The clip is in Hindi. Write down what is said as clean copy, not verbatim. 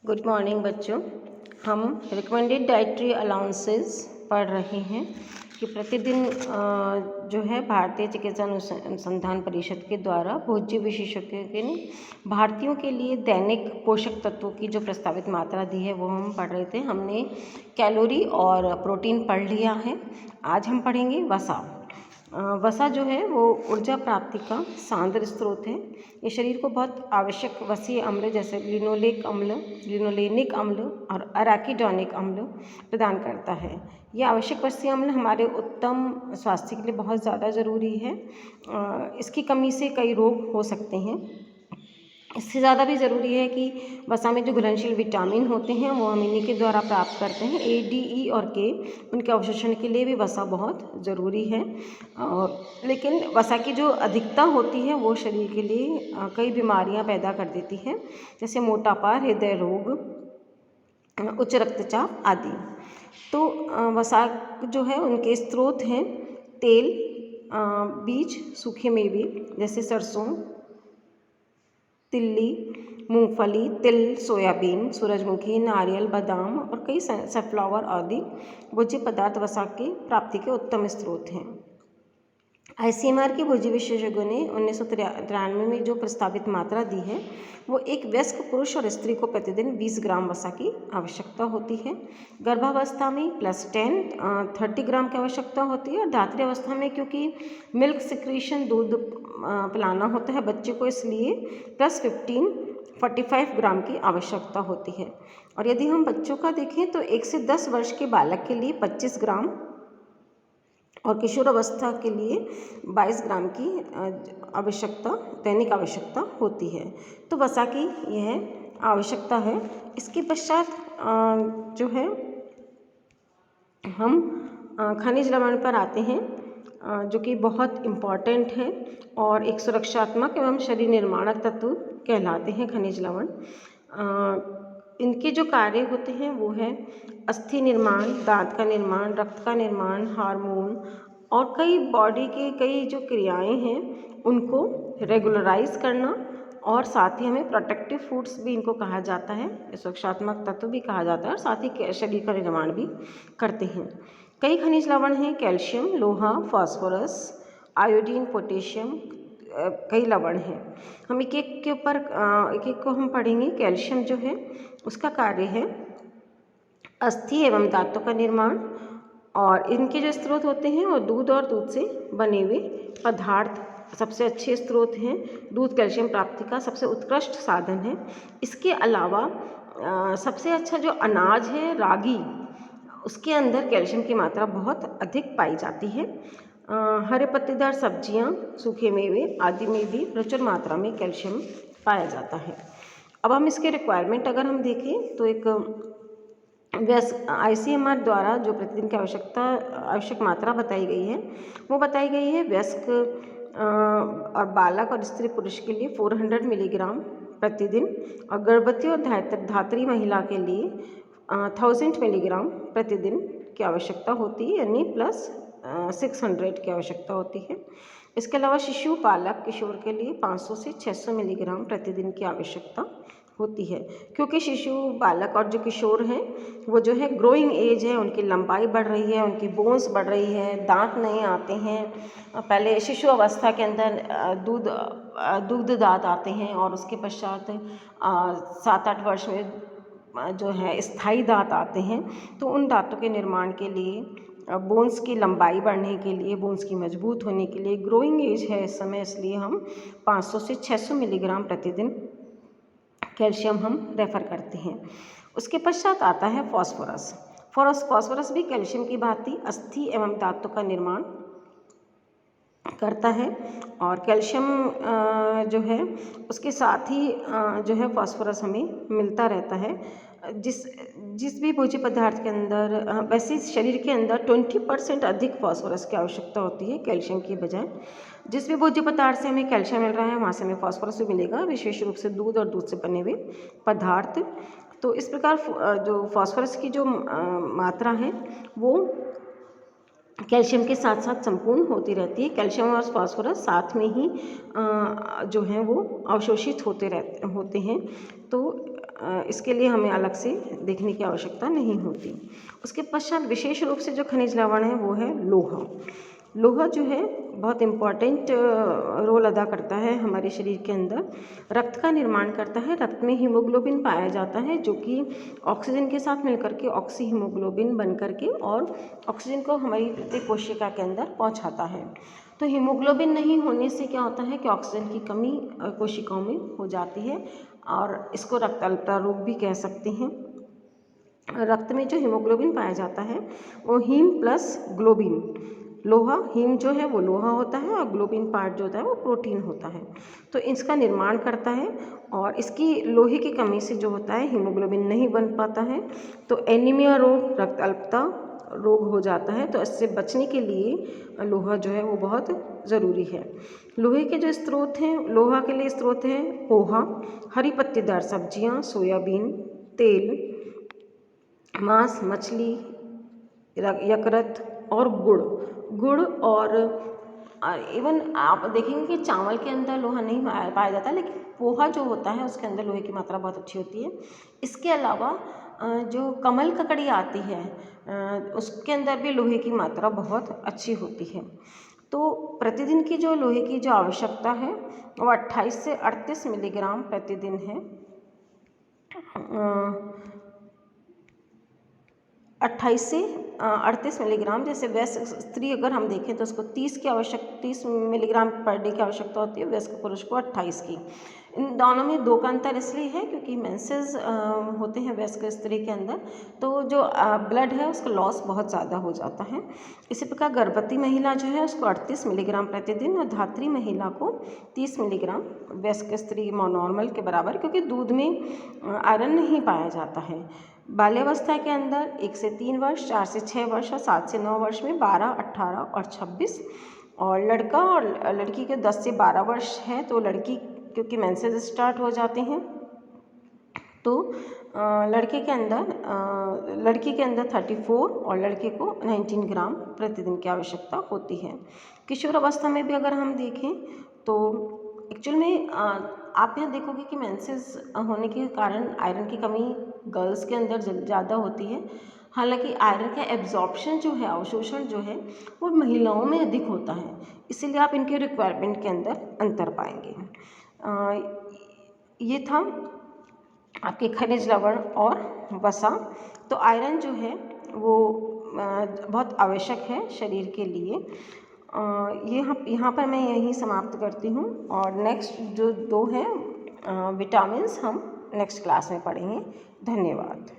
गुड मॉर्निंग बच्चों। हम रिकमेंडेड डाइटरी अलाउंसेस पढ़ रहे हैं कि प्रतिदिन जो है भारतीय चिकित्सा अनुसंधान परिषद के द्वारा भोज्य विशेषज्ञों के ने भारतीयों के लिए दैनिक पोषक तत्वों की जो प्रस्तावित मात्रा दी है वो हम पढ़ रहे थे। हमने कैलोरी और प्रोटीन पढ़ लिया है। आज हम पढ़ेंगे वसा। वसा जो है वो ऊर्जा प्राप्ति का सांद्र स्रोत है। ये शरीर को बहुत आवश्यक वसीय अम्ल जैसे लिनोलेनिक अम्ल और अराकिडोनिक अम्ल प्रदान करता है। ये आवश्यक वसीय अम्ल हमारे उत्तम स्वास्थ्य के लिए बहुत ज़्यादा ज़रूरी है। इसकी कमी से कई रोग हो सकते हैं। इससे ज़्यादा भी ज़रूरी है कि वसा में जो घुलनशील विटामिन होते हैं वो हम इन्हीं के द्वारा प्राप्त करते हैं। ए, डी, ई और के उनके अवशोषण के लिए भी वसा बहुत ज़रूरी है। लेकिन वसा की जो अधिकता होती है वो शरीर के लिए कई बीमारियां पैदा कर देती है, जैसे मोटापा, हृदय रोग, उच्च रक्तचाप आदि। तो वसा जो है उनके स्रोत हैं तेल, बीज, सूखे मेवे जैसे सरसों, तिल्ली, मूंगफली, तिल, सोयाबीन, सूरजमुखी, नारियल, बादाम और कई सनफ्लावर आदि भोज्य पदार्थ वसा की प्राप्ति के उत्तम स्रोत हैं। ICMR के भोज्य विशेषज्ञों ने 1993 में जो प्रस्तावित मात्रा दी है वो एक वयस्क पुरुष और स्त्री को प्रतिदिन 20 ग्राम वसा की आवश्यकता होती है। गर्भावस्था में +10 30 ग्राम की आवश्यकता होती है और धात्री अवस्था में क्योंकि मिल्क सिक्रीशन दूध पिलाना होता है बच्चे को, इसलिए +15 45 ग्राम की आवश्यकता होती है। और यदि हम बच्चों का देखें तो 1 से 10 वर्ष के बालक के लिए 25 ग्राम और किशोर अवस्था के लिए 22 ग्राम की दैनिक आवश्यकता होती है। तो वसा की यह आवश्यकता है। इसके पश्चात जो है हम खनिज लवण पर आते हैं, जो कि बहुत इम्पॉर्टेंट है और एक सुरक्षात्मक एवं शरीर निर्माणक तत्व कहलाते हैं खनिज लवण। इनके जो कार्य होते हैं वो है अस्थि निर्माण, दांत का निर्माण, रक्त का निर्माण, हार्मोन और कई बॉडी के कई जो क्रियाएं हैं उनको रेगुलराइज करना, और साथ ही हमें प्रोटेक्टिव फूड्स भी इनको कहा जाता है, सुरक्षात्मक तत्व भी कहा जाता है और साथ ही शरीर का निर्माण भी करते हैं। कई खनिज लवण हैं कैल्शियम, लोहा, फास्फोरस, आयोडीन, पोटेशियम, कई लवण हैं। हम एक एक के ऊपर एक को हम पढ़ेंगे। कैल्शियम जो है उसका कार्य है अस्थि एवं दांतों का निर्माण, और इनके जो स्रोत होते हैं वो दूध और दूध से बने हुए पदार्थ सबसे अच्छे स्रोत हैं। दूध कैल्शियम प्राप्ति का सबसे उत्कृष्ट साधन है। इसके अलावा सबसे अच्छा जो अनाज है रागी, उसके अंदर कैल्शियम की मात्रा बहुत अधिक पाई जाती है। हरे पत्तेदार सब्जियां, सूखे मेवे आदि में भी प्रचुर मात्रा में कैल्शियम पाया जाता है। अब हम इसके रिक्वायरमेंट अगर हम देखें तो एक ICMR द्वारा जो प्रतिदिन की आवश्यक मात्रा बताई गई है वो बताई गई है वयस्क और बालक और स्त्री पुरुष के लिए 400 मिलीग्राम प्रतिदिन, और गर्भवती और धात्री महिला के लिए 1000 मिलीग्राम प्रतिदिन की आवश्यकता होती है, यानी +600 की आवश्यकता होती है। इसके अलावा शिशु, बालक, किशोर के लिए 500 से 600 मिलीग्राम प्रतिदिन की आवश्यकता होती है, क्योंकि शिशु, बालक और जो किशोर हैं वो जो है ग्रोइंग एज है, उनकी लंबाई बढ़ रही है, उनकी बोन्स बढ़ रही है, दांत नए आते हैं। पहले शिशु अवस्था के अंदर दुग्ध दांत आते हैं और उसके पश्चात 7-8 वर्ष में जो है स्थायी दांत आते हैं। तो उन दांतों के निर्माण के लिए, बोन्स की लंबाई बढ़ने के लिए, बोन्स की मजबूत होने के लिए ग्रोइंग एज है इस समय, इसलिए हम 500 से 600 मिलीग्राम प्रतिदिन कैल्शियम हम रेफ़र करते हैं। उसके पश्चात आता है फास्फोरस। फास्फोरस भी कैल्शियम की भांति अस्थि एवं दांतों का निर्माण करता है, और कैल्शियम जो है उसके साथ ही जो है फास्फोरस हमें मिलता रहता है। जिस भी भोज्य पदार्थ के अंदर वैसे शरीर के अंदर 20% अधिक फास्फोरस की आवश्यकता होती है कैल्शियम की बजाय। जिस भी भोज्य पदार्थ से हमें कैल्शियम मिल रहा है वहाँ से हमें फास्फोरस भी मिलेगा, विशेष रूप से दूध और दूध से बने हुए पदार्थ। तो इस प्रकार जो फास्फोरस की जो मात्रा है वो कैल्शियम के साथ साथ संपूर्ण होती रहती है। कैल्शियम और फास्फोरस साथ में ही जो हैं वो अवशोषित होते हैं। तो इसके लिए हमें अलग से देखने की आवश्यकता नहीं होती। उसके पश्चात विशेष रूप से जो खनिज लवण है वो है लोहा। लोहा जो है बहुत इम्पॉर्टेंट रोल अदा करता है हमारे शरीर के अंदर। रक्त का निर्माण करता है। रक्त में हीमोग्लोबिन पाया जाता है जो कि ऑक्सीजन के साथ मिलकर के ऑक्सी हीमोग्लोबिन बन करके और ऑक्सीजन को हमारी प्रत्येक कोशिका के अंदर पहुंचाता है। तो हीमोग्लोबिन नहीं होने से क्या होता है कि ऑक्सीजन की कमी कोशिकाओं में हो जाती है और इसको रक्त अल्पता रोग भी कह सकते हैं। रक्त में जो हीमोग्लोबिन पाया जाता है वो हीम प्लस ग्लोबिन, लोहा, हीम जो है वो लोहा होता है और ग्लोबिन पार्ट जो होता है वो प्रोटीन होता है, तो इसका निर्माण करता है। और इसकी लोहे की कमी से जो होता है हीमोग्लोबिन नहीं बन पाता है, तो एनीमिया रोग, रक्त अल्पता रोग हो जाता है। तो इससे बचने के लिए लोहा जो है वो बहुत ज़रूरी है। लोहे के जो स्रोत हैं, लोहा के लिए स्रोत हैं पोहा, हरी पत्तेदार सब्जियां, सोयाबीन तेल, मांस, मछली, यकृत और गुड़ और इवन आप देखेंगे कि चावल के अंदर लोहा नहीं पाया जाता, लेकिन पोहा जो होता है उसके अंदर लोहे की मात्रा बहुत अच्छी होती है। इसके अलावा जो कमल ककड़ी आती है उसके अंदर भी लोहे की मात्रा बहुत अच्छी होती है। तो प्रतिदिन की जो लोहे की जो आवश्यकता है वो 28 से 38 मिलीग्राम प्रतिदिन है। 28 से 38 मिलीग्राम। जैसे वयस्क स्त्री अगर हम देखें तो उसको 30 मिलीग्राम पर डे की आवश्यकता होती है, वयस्क पुरुष को 28 की। इन दोनों में 2 का अंतर इसलिए है क्योंकि मेंसेस होते हैं वयस्क स्त्री के अंदर, तो जो ब्लड है उसका लॉस बहुत ज़्यादा हो जाता है। इसी प्रकार गर्भवती महिला जो है उसको 38 मिलीग्राम प्रतिदिन और धात्री महिला को 30 मिलीग्राम, वयस्क स्त्री नॉर्मल के बराबर, क्योंकि दूध में आयरन नहीं पाया जाता है। बाल्यावस्था के अंदर 1 से 3 वर्ष, 4 से 6 वर्ष और 7 से 9 वर्ष में 12, 18 और 26, और लड़का और लड़की के 10 से 12 वर्ष है तो लड़की क्योंकि मेंसेस स्टार्ट हो जाते हैं तो लड़की के अंदर 34 और लड़के को 19 ग्राम प्रतिदिन की आवश्यकता होती है। किशोर अवस्था में भी अगर हम देखें तो एक्चुअल में आप यहाँ देखोगे कि मेंसेस होने के कारण आयरन की कमी गर्ल्स के अंदर ज़्यादा होती है, हालांकि आयरन का एब्जॉर्प्शन जो है, अवशोषण जो है वो महिलाओं में अधिक होता है, इसीलिए आप इनके रिक्वायरमेंट के अंदर अंतर पाएंगे। ये था आपके खनिज लवण और वसा। तो आयरन जो है वो बहुत आवश्यक है शरीर के लिए। यहाँ पर मैं यहीं समाप्त करती हूँ और नेक्स्ट जो 2 हैं विटामिन्स हम नेक्स्ट क्लास में पढ़ेंगे। धन्यवाद।